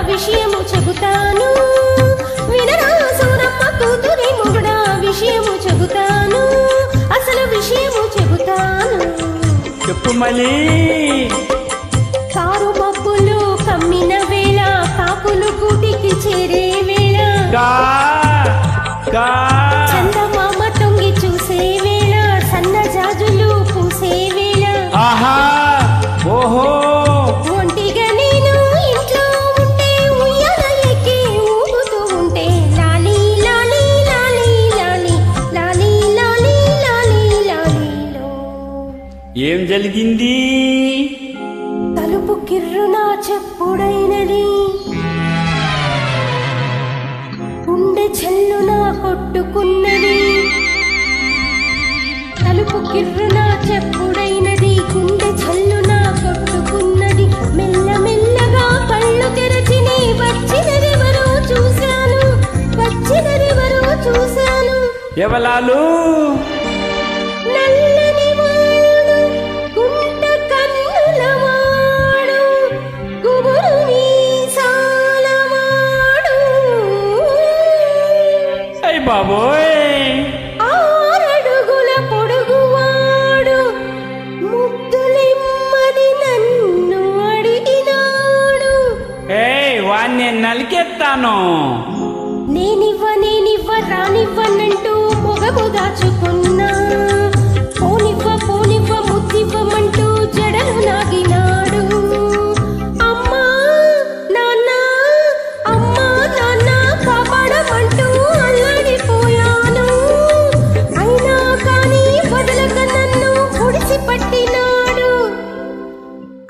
విషయము చెబుతాను, వినరా సూరమ్మ కూతురి మొగుడా విషయము చెబుతాను, అసలు విషయము చెబుతాను. చెప్పు మళ్ళీ. కారు మబ్బులు కమ్మిన వేళ, కాకులు గూటికి చేరే వేళ, చందమామ తొంగి చూసే వేళ, సన్న జాజులు పూసే వేళ, ఆహా ఓహో ఒంటిగా నేను ఇంట్లో ఉంటే ఉయ్యాల ఎక్కి ఊగుతూ ఉంటే లాలీ లాలీ లాలీ లాలీ లాలీ లాలీ లాలీ లాలీలో. ఏం జరిగింది? తలుపు కిర్రున చెప్పుడైనది, గుండె చెల్లున కొట్టుకున్నది. తలుపు కిర్రున చెప్పుడైనది, గుండె చెల్లున కొట్టుకున్నది. మెల్ల మెల్లగా కళ్ళు తెరచి నీ వచ్చినరెవరో చూశాను, వచ్చినరెవరో చూశాను. ఎవలాలు? నల్లని వాడు, గుంట కన్నుల వాడు, గుబురు మీసాల వాడు, అయ్ బాబోయ్, 6 అడుగుల పొడుగువాడు, ముద్దులిమ్మని నన్ను అడిగినాడు. వాణ్ణి నేను నలికెత్తాను. నేనివ్వ రానివ్వనంటూ పొగము దాచుకున్నా, పోనివ్వ ముద్దివ్వమంటూ జడలు నాగినాడు. అమ్మా నాన్న కాపాడమంటూ అల్లాడిపోయాను. అయినా కానీ వదలక నన్ను పొడిసి పట్టినాడు.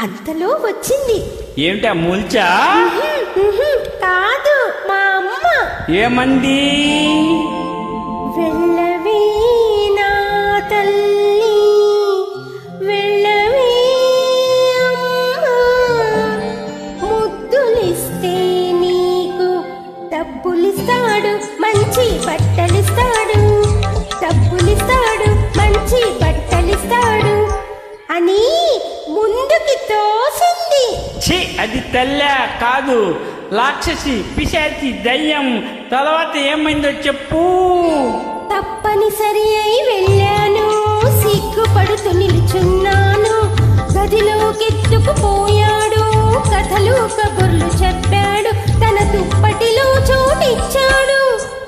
అంతలో వచ్చింది. ఏమిటా మూల్చా? కాదు, మా అమ్మ. ఏమంది? వెళ్ళవే నా తల్లి, వెళ్ళవే అమ్మా, ముద్దులిస్తే నీకు డబ్బులిస్తాడు, మంచి బట్టలిస్తాడు, డబ్బులిస్తాడు, మంచి బట్టలిస్తాడు అని ముందుకి తోసింది. ఛీ, అది తల్ల కాదు, రాక్షసి, పిశాచి, దయ్యం. తర్వాత ఏమైందో చెప్పు. తప్పనిసరి అయి వెళ్ళాను, సిగ్గుపడుతూ నిలుచున్నాను. గదిలోకెత్తుకుపోయాడు, కథలు కబుర్లు చెప్పాడు, తన దుప్పటిలో చోటిచ్చాడు.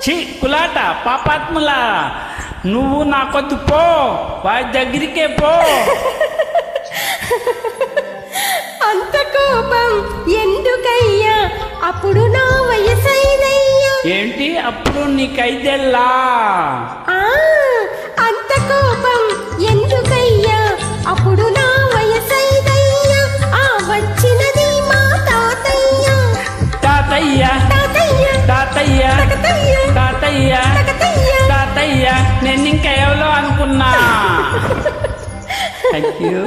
ఛీ కులాట, పాపాత్ములా, నువ్వు నాకొద్దు, పో, వారి దగ్గరికే పో. అంత కోపం ఎందుకయ్యా, అప్పుడు నా వయసైనయ్యా. ఏంటి అప్పుడు నీకైదెల్లా? అంత కోపం ఎందుకయ్యా, అప్పుడు నా వయసైనయ్యా. వచ్చినది మా తాతయ్య. తాతయ్య తాతయ్య తాతయ్య తాతయ్య తాతయ్య తాతయ్య తాతయ్య నేను ఇంకా ఎవరో అనుకున్నా. Thank you.